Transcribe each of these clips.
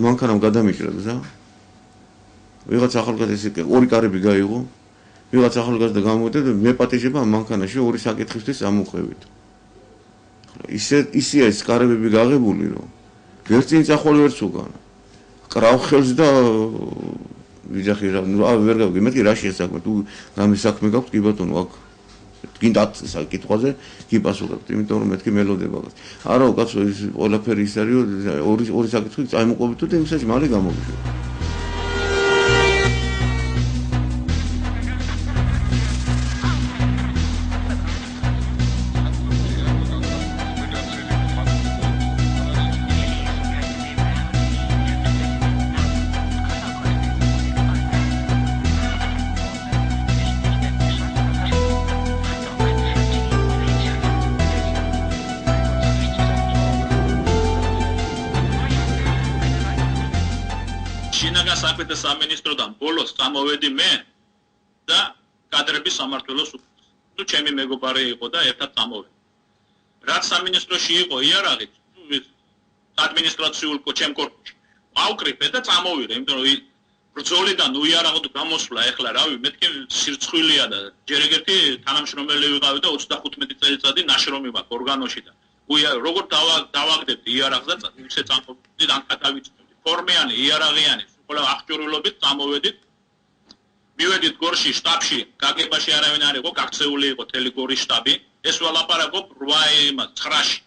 მანქანამ გადამიჭრა გზა. ვიღაც ახალგაზრდა ორი კარები გაიღო. ვიღაც ახალგაზრდა გამოვიდა და მე პატიჟება ამ მანქანაში ორი საკითხისთვის ამოყვებით. ისეა ეს კარებები გაღებული, რომ ვერ წინ წახვალ ვერ ცუგან. კრავ ხელს და ვიძახი რა, ვერ გავიგე, მეთქი რა შეესაქმე, თუ რამე საქმე გაქვს, კი ბატონო, აქ გინდა საკითხვაზე გიპასუხებთ, იმიტომ რომ მეთქი მელოდება გაქვს. არა, კაცო, ის ყველაფერი ის არის, ორი საკითხი წაიმოყვებით და იმისაჭ მალე გამოგიშვით. საქმეთა სამინისტროდან ბოლოს წამოვედი მე და კადრების სამმართველოს უფროსი. თუ ჩემი მეგობარი იყო და ერთად წამოვედი. რაც სამინისტროში იყო იარაღი, ადმინისტრაციულ ჩემ კორპუსში. ავკრიფე და წამოვიდე, იმიტომ რომ ბრძოლიდან უიარაღოდ გამოსვლა ეხლა რავი, მეთქი სირცხვილია და ჯერ ეგეთი თანამშრომელი ვიყავი და 35 წელიწადი ნაშრომი მაქვს ორგანოში და როგორ დავაგდებდი იარაღს და ისე წამოვედი ანკატავიცდი. ფორმიანი იარაღიანი ყველა აღჭურვილობით წამოვედით. მივედით გორში შტაბში, გაგებაში არავინ არ იყო, გაქცეული იყო თელი გორის შტაბი. ეს ვალაპარაკობ 9-ში.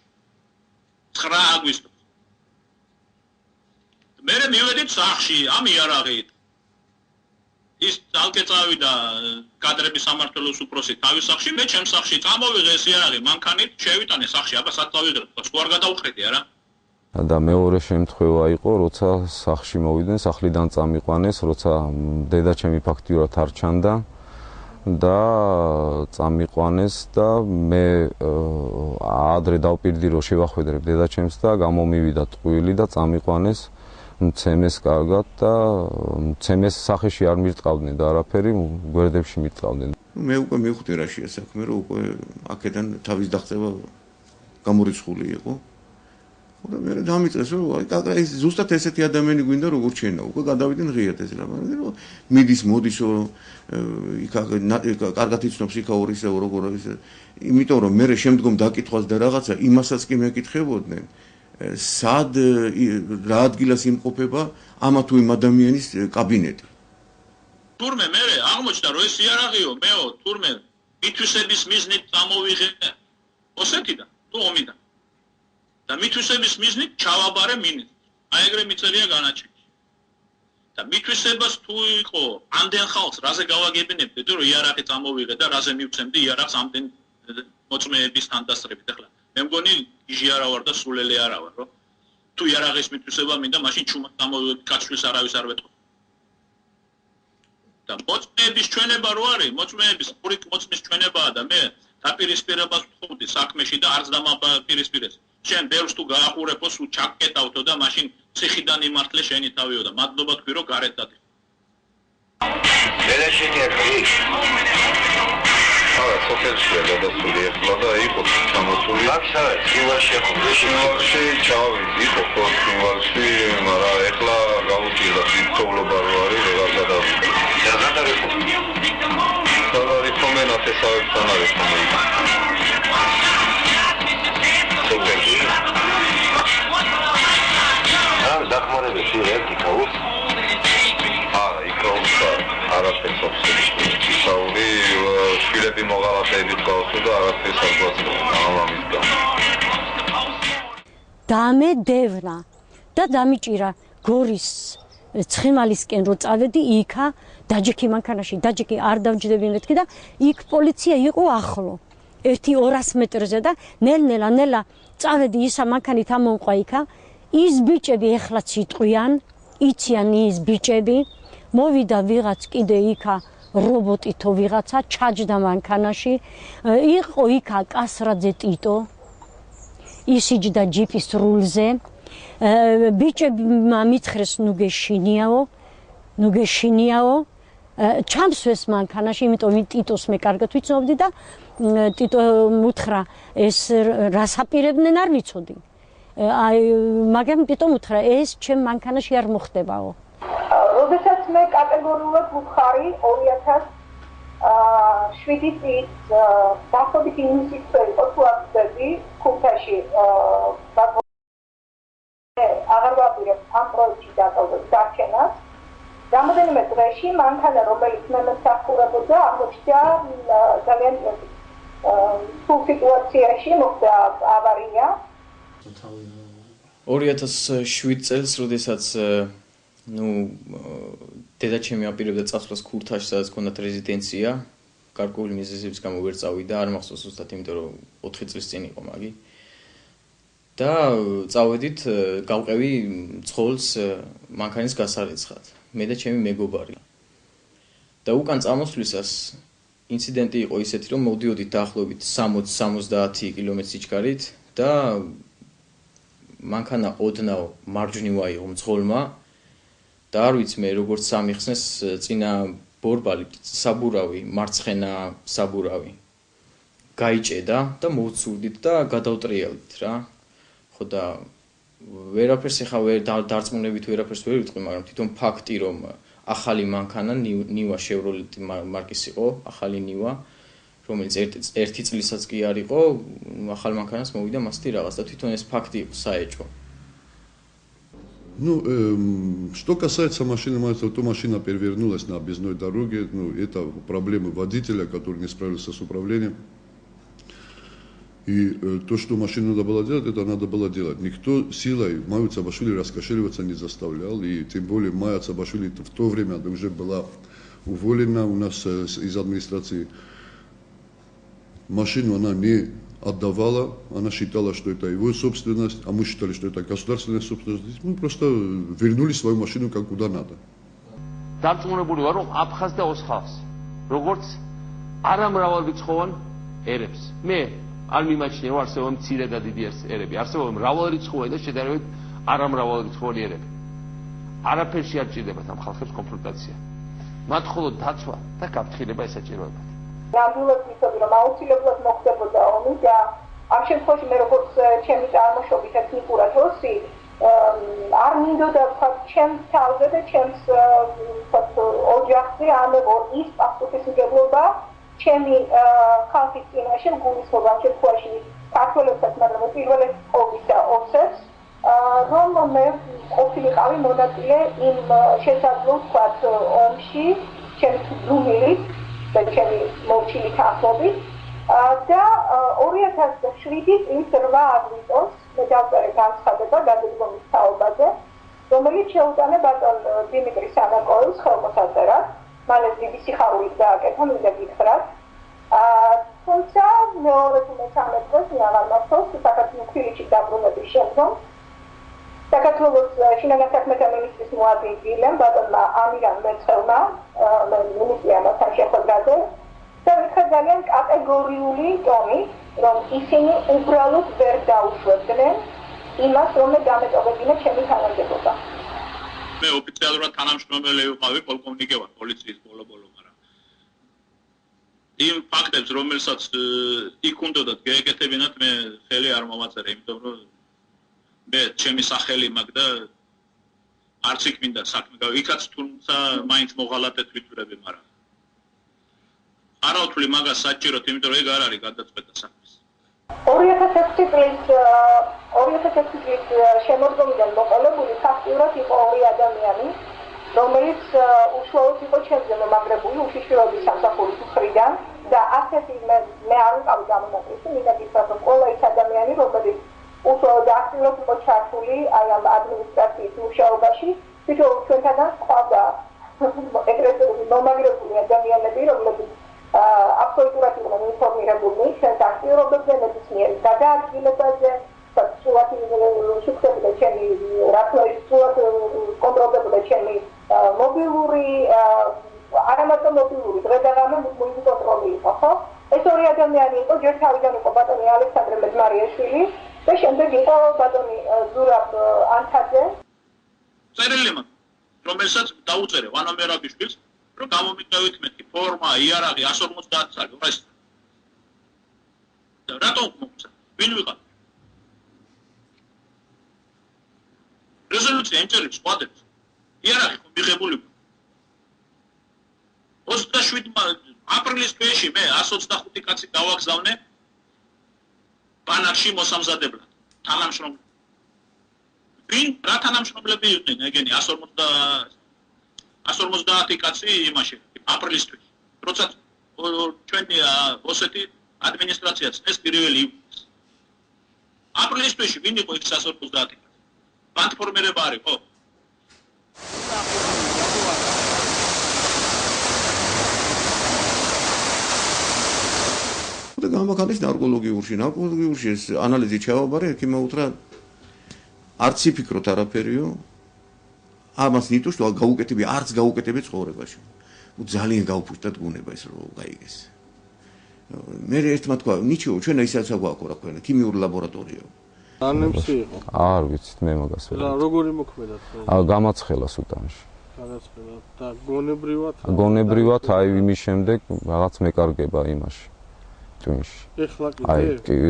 9 აგვისტოს. მე მივედით სახში ამ იარაღით. ის ძალკე წავიდა კადრების სამმართველოს უფროსი თავის სახში, მე ჩემს სახში წამოვიღე ეს იარაღი, მანქანით შევიტანე სახში, აბა სად წავიდრე, სხვა არ გადავხრეთი არა? და მეორე შემთხვევა იყო, როცა სახში მოვიდნენ, სახლიდან წამიყვანეს, როცა დედაჩემი ფაქტიურად არ ჩანდა და წამიყვანეს და მე ადრე დავპირდი რომ შევახვედრებ დედაჩემს და გამომივიდა ტყუილი და წამიყვანეს მცემეს კარგად და მცემეს სახეში არ მირტყავდნენ და არაფერი გვერდებში მირტყავდნენ. მე უკვე მივხვდი რა შეა საქმე, რომ უკვე აქედან თავის დაღწევა გამორიცხული იყო. და მე დამიწყეს რომ აი ზუსტად ესეთი ადამიანი გვინდა როგორ ჩენა უკვე გადავიდნენ ღიად ეს რა მაგრამ რომ მიდის მოდისო იქ კარგად იცნობს იქა ორისე როგორ ის იმიტომ რომ მე შემდგომ დაკითხვას და რაღაცა იმასაც კი მეკითხებოდნენ სად რა ადგილას იმყოფება ამა თუ იმ ადამიანის კაბინეტი თურმე მე აღმოჩნდა რომ ეს იარაღიო მეო თურმე მითვისების მიზნით წამოვიღე ოსეთიდან თუ ომიდან და მითვისების მიზნით ჩავაბარე მინით. აი ეგრე მიწერია განაჩენში. და მითვისებას თუ იყო ამდენ ხალხს რაზე გავაგებინებდი თუ იარაღი წამოვიღე და რაზე მივცემდი იარაღს ამდენ მოწმეების თანდასწრებით ახლა. მე მგონი იჟი არა ვარ და სულელი არა ვარ, რომ თუ იარაღის მითვისება მინდა, მაშინ ჩუმად წამოვიღე კაცშვილს არავის არ ვეტყვა. და მოწმეების ჩვენება რო არის, მოწმეების ორი მოწმის ჩვენებაა და მე დაპირისპირებას ვთხოვდი საქმეში და არც დამაპირისპირეს. შენ ბევრს თუ გაახურებო, სულ ჩაკეტავთო და მაშინ ციხიდან იმართლე შენი თავიო და მადლობა თქვი რომ გარეთ დადი. დედაშენია ხრი? არა, სოფელშია გადასული ახლა და იყო ჩამოსული. აქ საერთოდ სილაში ხო? სილაში ჩავიდი, იყო ხო სილაში, მაგრამ ახლა გავუჭირდა ფიქრობა რო არის, ვეღარ გადავიდა. რა გადარეკო? სალარი კომენა თესავებთან არის კომენა. დახმარებაში ერთი კაუს? არა, იკაუს არაფერს ოფსები. საული შვილები მოღალატეებით გავხსო და არაფერს არ გვაძლევს ამამისგან. დამედევნა და დამიჭირა გორის ცხიმალისკენ რო წავედი იქა დაჯექი მანქანაში დაჯექი არ დავჯდები მეთქი და იქ პოლიცია იყო ახლო 1-200 მეტრზე და ნელ-ნელა წავედი ისა მანქანით ამონყვა იქა ის ბიჭები ეხლაც იტყვიან იციან ის ბიჭები მოვიდა ვიღაც კიდე იქა რობოტითო ვიღაცა ჩაჯდა მანქანაში იყო იქა კასრაძე ტიტო ისიჯდა ჯიპის რულზე ბიჭებმა მითხრეს ნუ გეშინიაო ჩამსვეს მანქანაში იმიტომ ტიტოს მე კარგად ვიცნობდი და ტიტო მუთხრა ეს რას აპირებდნენ არ ვიცოდი აი მაგრამ პიტომ უთხრა ეს ჩემ მანქანაში არ მოხდებაო. როდესაც მე კატეგორიულად ვუხარი 2007 წლის დაახლოებით ივნისის იყო თუ აღწევი ქუთაისში აღარ ვაპირებ ამ პროექტში დარჩენას. Რამდენიმე დღეში მანქანა რომელიც მე მსახურებოდა აღმოჩნდა ძალიან სულ სიტუაციაში მოხდა ავარია. 2007 წელს, როდესაც დედაჩემი აპირებდა წასვლას ქურთაში, სადაც ჰქონდათ რეზიდენცია, გარკვეული მიზეზების გამო ვერ წავიდა, არ მახსოვს ზუსტად, იმიტომ რომ 4 წლის წინ იყო მაგი. და წავედით, გავყევი მძღოლს მანქანის გასარიცხად. მე და ჩემი მეგობარი. და უკან წამოსვლისას ინციდენტი იყო ისეთი, რომ მოვდიოდით დაახლოებით 60-70 კილომეტრის სიჩქარით და მანქანა ოდნავ მარჯვნივა იყო მძღოლმა და არ ვიცი მე როგორც სამიხსნეს წინა ბორბალი საბურავი, მარცხენა საბურავი გაიჭედა და მოვცურდით და გადავტრიალდით რა. ხო და ვერაფერს ეხა დარწმუნებით ვერაფერს ვერ ვიტყვი, მაგრამ თვითონ ფაქტი რომ ახალი მანქანა ნივა Chevrolet მარკის იყო, ახალი ნივა, რომელიც ერთი წლისაც კი არ იყო, ახალ манქანას მოვიდა მასეთი რაღაც და თვითონ ეს факт იყო საეჭვო. Ну, что касается машины, автомашина перевернулась на объездной дороге, это проблемы водителя, который не справился с управлением. И то, что машину надо было делать, это надо было делать. Никто силой Майю Цабашвили раскошеливаться не заставлял, и тем более Майя Цабашвили в то время уже была уволена у нас из администрации. Машину она не отдавала, она считала, что это его собственность, а мы считали, что это государственная собственность. Мы просто вернули свою машину как куда надо. დარწმუნებული ვარ, რომ აფხაზ და ოსხალს, როგორც არამრავალრიცხოვან ერებს. მე არ მიმაჩნია, რომ არსებობა მცირე და დიდი ერები, არსებობა მრავალრიცხოვანი და შედარებით არამრავალრიცხოვანი ერები. არაფერში არ ჭირდებათ ამ ხალხებს კონფრონტაცია. მათ მხოლოდ დაცვა და გაფრთხილება ესაჭიროებათ. ნამდვილად ვიცოდი, რომ აუცილებლად მოხდებოდა ომი და ამ შემთხვევაში მე როგორც ჩემი წარმოშობით ეთნიკურად რუსი არ მინდოდა ვთქვათ ჩემს თავზე და ჩემს ოჯახზე ამებო ის პასუხისმგებლობა ჩემი ხალხის წინაშე გულისხმობა ამ შემთხვევაში ქართველებსაც, მაგრამ უპირველეს ყოვლისა ოსებს რომ მე ყოფილიყავი მონაწილე იმ შესაძლო ვთქვათ ომში ჩემს დუმილით და ჩემი მორჩილი თანხმობით და 2007 წლის 8 აგვისტოს მე დავწერე განცხადება გადადგომის თაობაზე, რომელიც შეუტანა ბატონ დიმიტრი სანაკოევს ხელმოსაწერად. მალე დიდი სიხარულით დააკეთა, მინდა გითხრათ. თუმცა მეორე თუ მესამე დღეს მე აღარ მახსოვს, საქართველოს თბილისში დაბრუნების შემდგომ საქართველოს შინაგან საქმეთა მინისტრის მოადგილემ ბატონმა ამირან მეცხელმა მინისტრია მასთან შეხვედრაზე და მითხრა ძალიან კატეგორიული ტონი, რომ ისინი უბრალოდ ვერ დაუშვებდნენ იმას, რომ მე დამეტოვებინა ჩემი თანამდებობა. მე ოფიციალურად თანამშრომელი ვიყავი, პოლკოვნიკე ვარ პოლიციის ბოლო-ბოლო, მაგრამ იმ ფაქტებს, რომელსაც იქ უნდათ გაეკეთებინათ, მე ხელი არ მომაწერე, იმიტომ რომ მე ჩემი სახელი მაქვს და არც იქ მინდა საქმე გავი. იქაც თუმცა მაინც მოღალატეთ ვიწურები, მაგრამ არ ავთვლი მაგას საჭიროდ, იმიტომ რომ ეგ არ არის გადაწყვეტა საქმის. 2006 წლის შემოდგომიდან მოყოლებული ფაქტიურად იყო 2 ადამიანი, რომელიც უშუალოდ იყო ჩემზე მომაგრებული უშიშროების სამსახურის მხრიდან და ასეთი მე არ ვიყავი გამონაკლისი, მინდა გითხრათ, რომ ყველა ის ადამიანი, რომელიც უშუალოდ აქტიურად იყო ჩართული აი ამ ადმინისტრაციის მუშაობაში, თვითონ ჩვენთანაც ყავდა ეგრეთ მომაგრებული ადამიანები, რომლებიც აბსოლუტურად იყვნენ ინფორმირებულნი ჩვენს აქტიურობებზე, ნებისმიერ გადაადგილებაზე, სულად შუქდებოდა ჩემი რაციონალური, სულად კონტროლდებოდა ჩემი მობილური, არა მარტო მობილური, დღე-დღე მონიტორი იყო, ხო? ეს ორი ადამიანი იყო, ჯერ თავიდან იყო ბატონი ალექსანდრე მედმარიაშვილი და შემდეგ იყო ბატონი ზურაბ ანთაძე. წერილი მაქვს, რომელსაც დაუწერე ვანო მერაბიშვილს, რომ გამომიწევით მეთქი ფორმა, იარაღი 150 წელი, ეს. რატომ მოხდა? ვინ ვიყავ? რეზოლუცია იმჭერებს ყვადებს. იარაღი ხო მიღებული. 27 აპრილის თვეში მე 125 კაცი გავაგზავნე ბანაკში მოსამზადებლად. თანამშრომლები. ვინ რა თანამშრომლები იყვნენ ეგენი 150 კაცი იმაში აპრილის თვეში. როცა ჩვენი ოსეთი ადმინისტრაცია წეს პირველი ივლის. აპრილის თვეში ვინ იყო იქ 150 კაცი? ბანდფორმირება არის ხო? და გამახანის ნარკოლოგიურში ეს ანალიზი ჩავაბარე, ექიმმა უთხრა არც იფიქროთ არაფერიო. ამას ნიტუშ თუ გაუკეთებია, არც გაუკეთებია ცხოვრებაში. ძალიან გაუფუჭდა გუნება ეს რო გაიგეს. მე ერთმა თქვა, ნიჩიო, ჩვენ ისაც აგვაქვს რა ქვია, ქიმიური ლაბორატორია. ანემსი იყო. არ ვიცით მე მაგას. რა როგორი მოქმედად? გამაცხელა სუდანში. გამაცხელა და გონებრივად? გონებრივად აი იმის შემდეგ რაღაც მეკარგება იმაში. ტვინში. ეხლა კიდე?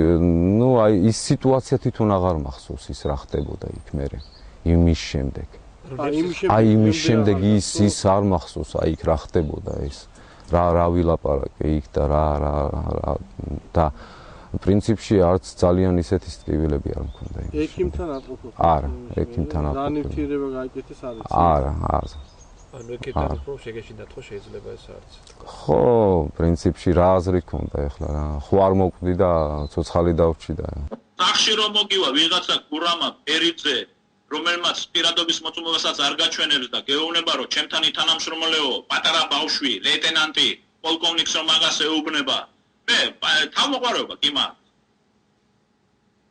ნუ აი ის სიტუაცია თვითონ აღარ მახსოვს ის რა ხდებოდა იქ მერე იმის შემდეგ. აი იმის შემდეგ ის არ მახსოვს აი იქ რა ხდებოდა ეს. რა ვილაპარაკე იქ და რა და პრინციპში არც ძალიან ისეთი სტივილები არ მქონდა იმის. ექიმთან აკეთებს? არა, ექიმთან აკეთებს. რა ნივთიერება გაიგეთეს არის? არა. ანუ ექიმთან უფრო შეგეშინდათ ხო შეიძლება ეს არის? ხო, პრინციპში რა აზრი ქონდა ეხლა რა. ხო არ მოკვდი და ცოცხალი დავრჩი და. სახში რომ მოგივა ვიღაცა გურამა პერიძე, რომელმაც პირადობის მოწმობასაც არ გაჩვენებს და გეუბნება რომ ჩემთან ითანამშრომლეო, პატარა ბავშვი, ლეიტენანტი, პოლკოვნიკს რომ მაგას ეუბნება. მე თავმოყარეობა კი მაგ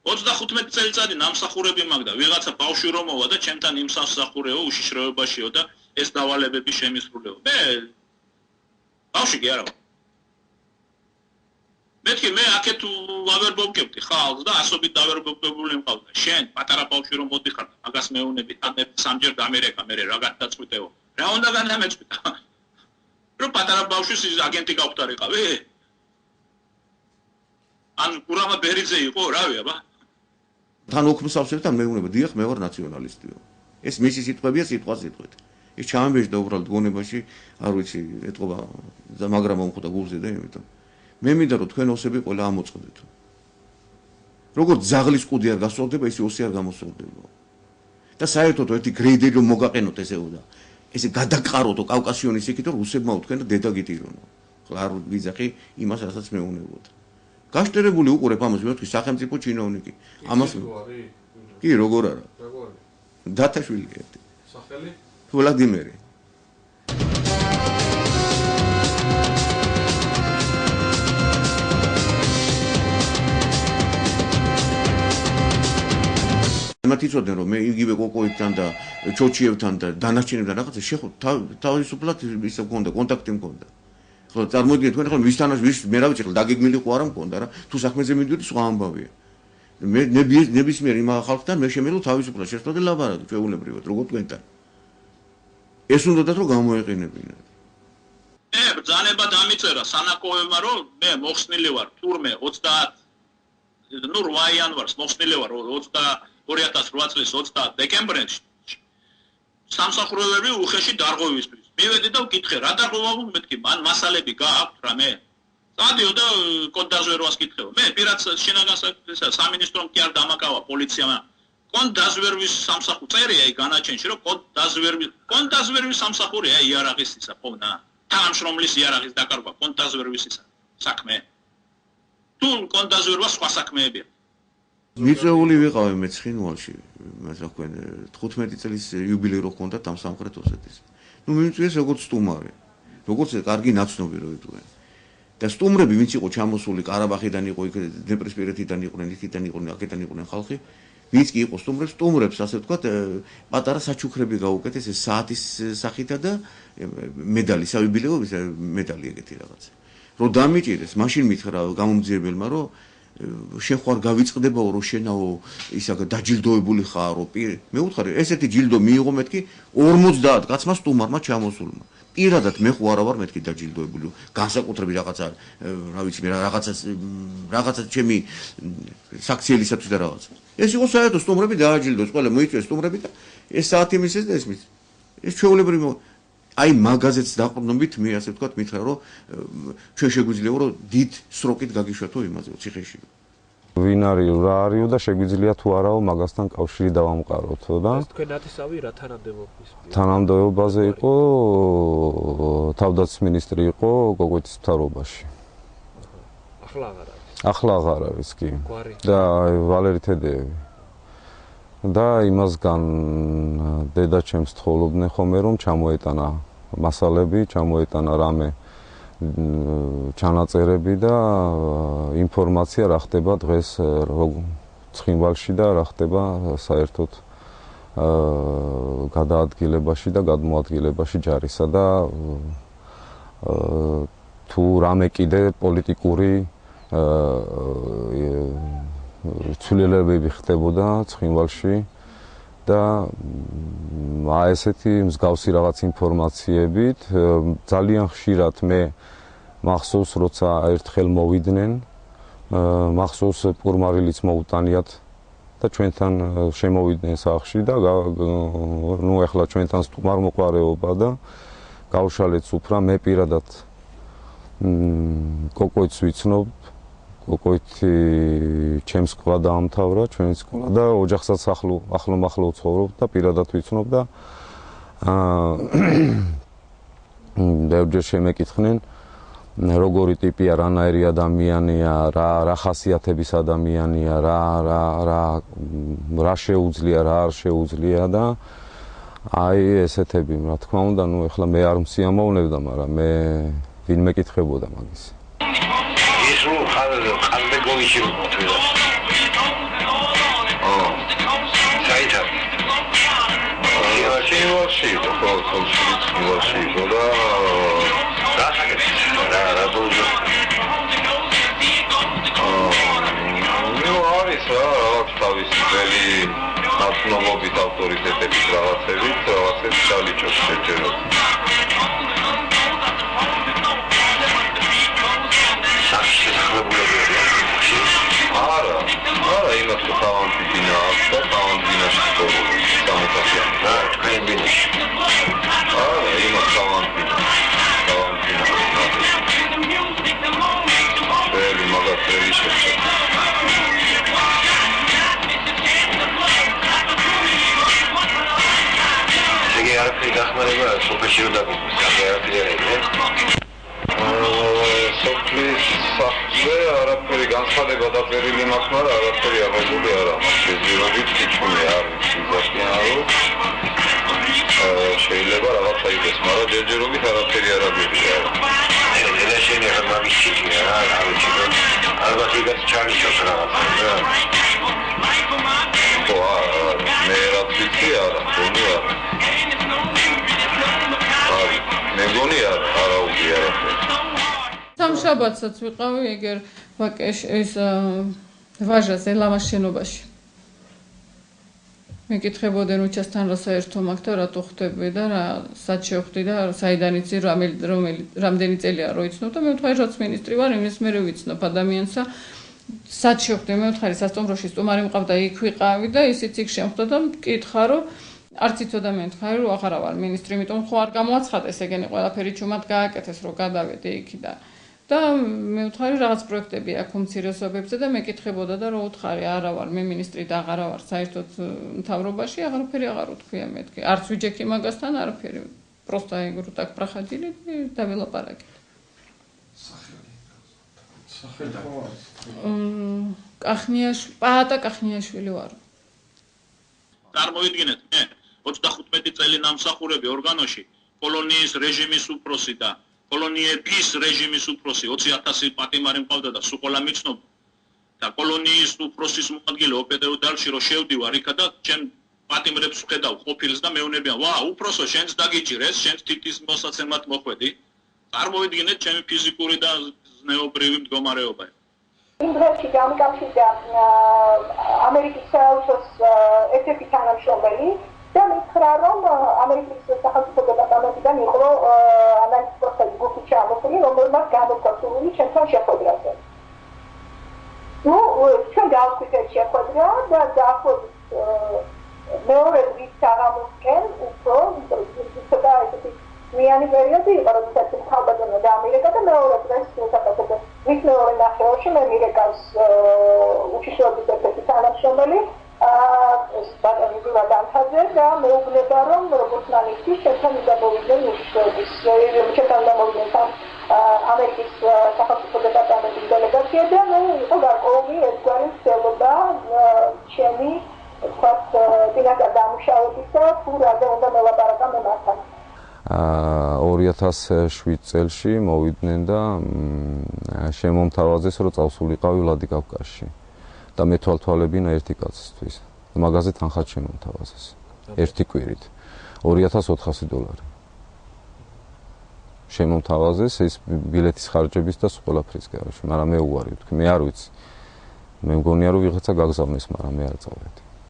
35 წელიწადი ნამსახურები მაგ და ვიღაცა ბავშვი რომ მოვა და ჩემთან იმ სამსახურეო უშიშროებაშიო და ეს დავალებები შემისრულეო. მე ბავშვი კი არა. მეთქი მე აქეთ ავერბობკებდი ხალხს და ასობით დავერბობკებული მყავდა. შენ პატარა ბავშვი რომ მოდიხარ და მაგას მეუნები და მე სამჯერ დამერეკა მე რა გადაწყვიტეო. რა უნდა განამეწყვიტა? რომ პატარა ბავშვის აგენტი გავხდარიყავი? ან გურამა ბერიძე იყო რავი აბა? თან ოქმსავსებთან მეუბნება, დიახ, მე ვარ ნაციონალისტიო. ეს მისი სიტყვებია სიტყვით. ეს ჩამბეჭდა უბრალოდ გონებაში, არ ვიცი, ეთყობა და მაგრამ მომხდა გულზე და იმიტომ. მე მინდა რომ თქვენ ოსები ყველა ამოწყდეთ. როგორც ზაღლის ყუდი არ გასწორდება, ისე ოსი არ გამოსწორდება. და საერთოდ ერთი გრეიდერი რომ მოგაყენოთ ესეო და ესე გადაყაროთო კავკასიონის იქით რომ რუსებმა უთქვენ და დედა გიტირონო. ხო არ ვიძახი იმას, რასაც მეუნებოდა. გაშტერებული უყურებ ამას, მე ვთქვი სახელმწიფო ჩინოვნიკი. ამას კი როგორ არა? როგორი? დათაშვილი ერთი. სახელი? ვლადიმერი. მათ იცოდნენ რომ მე იგივე კოკოებთან და ჩოჩიევთან და დანარჩენებთან რაღაცა შეხო თავისუფლად ისე მქონდა კონტაქტი მქონდა. ხო წარმოიდგინეთ თქვენ ხო ვის მე რა ვიცი ხო დაგეგმილი ხო არა მქონდა რა თუ საქმეზე მიდიოდი სხვა ამბავია. მე ნებისმიერ იმ ხალხთან მე შემიძლია თავისუფლად შეხვდე ლაბარაკი ჩვეულებრივად როგორ თქვენთან. ეს უნდათ რომ გამოეყინებინათ. მე ბრძანება დამიწერა სანაკოებმა რომ მე მოხსნილი ვარ თურმე 30 ნუ 8 იანვარს მოხსნილი ვარ 2008 წლის 20 დეკემბერში სამსახურეები უხეში დარღვევისთვის. მივედი და ვკითხე რა დარღვევა მეთქი მან მასალები გააქვთ რამე? წადიო და კოდ დაზვერვას კითხეო. მე პირად შინაგან სამინისტრომ კი არ დამაკავა პოლიციამ. კოდ დაზვერვის სამსახური წერია იქ განაჩენში რომ კოდ დაზვერვის სამსახურია იარაღისისა ხონა. თანამშრომლის იარაღის დაკარგვა კოდ დაზვერვისისა საქმე. თუ კოდ დაზვერვა სხვა საქმეებია. მიწეული ვიყავი მე ცხინვალში, ასე ვქვენ 15 წლის იუბილეი რო ჰქონდა ამ სამხრეთ ოსეთის. ნუ მიმწვიეს როგორც სტუმარი, როგორც კარგი ნაცნობი რო იყვნენ. და სტუმრები ვინც იყო ჩამოსული ყარაბაღიდან იყო იქ დნეპრისპირეთიდან იყვნენ, იქიდან იყვნენ, აქედან იყვნენ ხალხი. ვინც კი იყო სტუმრებს ასე ვთქვათ, პატარა საჩუქრები გაუკეთეს ეს საათის სახითა და მედალი, საიუბილეო მედალი ეგეთი რაღაც. რო დამიჭირეს, მაშინ მითხრა გამომძიებელმა რომ შენ ხარ გავიწყდებაო რომ შენაო ისა დაჯილდოებული ხარო მე ვუთხარი ესეთი ჯილდო მიიღო მეთქი 50 კაცმა სტუმარმა ჩამოსულმა პირადად მე ხო არა ვარ მეთქი დაჯილდოებული განსაკუთრებით რაღაცა რა ვიცი მე რაღაცა ჩემი საქციელისათვის და რაღაცა ეს იყო საერთოდ სტუმრები დააჯილდოს ყველა მოიწვიეს სტუმრები და ეს საათი მისეს და ესმის. ეს ჩვეულებრივი აი მაგაზეც დაყრდნობით მე ასე ვთქვათ მითხრა რომ ჩვენ შეგვიძლია რომ დიდ სროკით გაგიშვათო იმაზე ციხეში. ვინ არის რა არისო და შეგვიძლია თუ არაო მაგასთან კავშირი დავამყაროთო და თქვენ ათისავი რა თანამდებობის თანამდებობაზე იყო თავდაცვის მინისტრი იყო გოგოიტის მთავრობაში. ახლა აღარ არის. ახლა აღარ არის კი. და ვალერი თედეევი. და იმასგან დედაჩემს თხოვობდნენ ხოლმე რომ ჩამოეტანა მასალები, ჩამოეტანა რამე ჩანაწერები და ინფორმაცია რა ხდება დღეს ცხინვალში და რა ხდება საერთოდ გადაადგილებაში და გადმოადგილებაში ჯარისა და თუ რამე კიდე პოლიტიკური ცვლილებები ხდებოდა ცხინვალში და აი ესეთი მსგავსი რაღაც ინფორმაციებით ძალიან ხშირად მე მახსოვს როცა ერთხელ მოვიდნენ მახსოვს პურმარილიც მოუტანიათ და ჩვენთან შემოვიდნენ სახლში და ნუ ახლა ჩვენთან სტუმარ მოყარეობა და გავშალეთ სუფრა მე პირადად კოკოიტს ვიცნობ კოკოიტი ჩემს სკოლა დაამთავრა ჩვენი სკოლა და ოჯახსაც ახლო ვცხოვრობ და პირადად ვიცნობ და ბევრჯერ შემეკითხნენ როგორი ტიპია, რანაირი ადამიანია, რა ხასიათების ადამიანია, რა შეუძლია, რა არ შეუძლია და აი ესეთები, რა თქმა უნდა, ნუ ეხლა მე არ მსიამოვნებდა, მაგრამ მე ვინ მეკითხებოდა მაგის. ის რო ხალხი გოიში მოთვლა. საითა. შევაში, შევაში, და რა ბოლო. ნუ არის რა თავის ძველი ნაცნობობით ავტორიტეტების რაღაცებით ჩალიჭოს შეჯეროთ. არა, იმას რო თავანთი დინა აქვს და თავანთინაში ცხოვრობს სამოქალაქო და თქვენ ბინაში. არა, იმას თავანთინა. ველი მაგათელი შეჭა. იგი არაფერი გახმარება სოფელში რო დაგიწყოს, არაფერი არ არის. სოფლის სახლზე არაფერი განსხვავება დაწერილი მაქვს, მაგრამ არაფერი აღებული არ აქვს. შეძლებობით თითქმის არ ვიზაკიანო. შეიძლება რაღაცა იყოს, მაგრამ ჯერჯერობით არაფერი არ აღებია. ეს შენი ახლა მაგის ჩიქია რა, ალბათ იგაც ჩალიჩოს რაღაცა რა. ხო, მე რა ვიცი არა, გონი არა. მე გონი არა უდი არაფერი. სამშაბათსაც ვიყავი ეგერ ვაკეშ ეს ვაჟაზე ლამას შენობაში. მეკითხებოდნენ უჩასთან რა საერთო მაქვს და რატო ხვდები და რა სად შევხვდი და საიდან იცი რამდენი წელია რო იცნობ და მე ვთქვი რაც მინისტრი ვარ იმის მე ვიცნობ ადამიანს და სად შევხვდი მე ვთქვი სასტუმროში სტუმარი მყავდა იქ ვიყავი და ისიც იქ შემხვდა და მკითხა რომ არც იცოდა მე ვთქვი რომ აღარა ვარ მინისტრი იმიტომ ხო არ გამოაცხადეს ეგენი ყველაფერი ჩუმად გააკეთეს რომ გადავედი იქიდან და მე ვთქვი რაღაც პროექტები აქვს უმცირესობებზე და მეკითხებოდა და რომ უთხარი არა ვარ მე მინისტრი და აღარა ვარ საერთოდ მთავრობაში აღარაფერი აღარ უთქვია მეთქი არც ვიჯექი მაგასთან არაფერი просто я говорю так проходили და ველაპარაკეთ სახელი პაატა კახნიაშვილი ვარ წარმოვიდგინეთ მე 95 წელი ნამსახურები ორგანოში კოლონიის რეჟიმის უფროსი და კოლონიების რეჟიმის უფროსი 20000 პატიმარი მყავდა და სულ ყველა მიცნობ და კოლონიის უფროსის მოადგილე ოპერატიულ დარგში რო შევდივარ იქა და ჩემ პატიმრებს ვხედავ ყოფილს და მეუბნებიან ვა უფროსო შენც დაგიჭირეს შენც თითის მოსაცემად მოხვედი წარმოვიდგინეთ ჩემი ფიზიკური და ზნეობრივი მდგომარეობა იმ დღეში გამიკავშირდა ამერიკის საელჩოს ერთ-ერთი თანამშრომელი და მითხრა რომ ამერიკის სახელმწიფო დეპარტამენტიდან იყო ანალიზის პროცესის გუნდი ჩამოსული, რომელმაც გამოთქვა სურვილი ჩვენთან შეხვედრაზე. ნუ ჩვენ გავხდით ეს შეხვედრა და დაახლოებით მეორე დღის საღამოს წლიანი პერიოდი იყო, როდესაც თავდადონა დაამირეკა და მეორე დღეს საკუთრებად მის მეორე ნახევარში მე მირეკავს უშიშროების ერთ-ერთი თანამშრომელი ბატონი გულა დამთაძე და მეუბნება რომ როგორც ნანიში შეთან დამოვიდნენ უშიშროების შეთან დამოვიდნენ ამერიკის სახელმწიფო დეპარტამენტის დელეგაცია და მე იყო გარკვეული ერთგვარი ცდილობა ჩემი თქვათ დინაკა დამუშავებისა თუ რაზე უნდა მელაპარაკა მე მასთან 2007 წელში მოვიდნენ და შემომთავაზეს რომ წავსულიყავი ვლადიკავკაზში და მეთვალთვალებინა ერთი კაცისთვის მაგაზე თანხად შემომთავაზეს ერთი კვირით $2400 შემომთავაზეს ეს ბილეთის ხარჯების და ყველაფრის გარშემო მაგრამ მე უარი ვთქვი მე არ ვიცი მე მგონია რომ ვიღაცა გაგზავნეს მაგრამ მე არ წავედი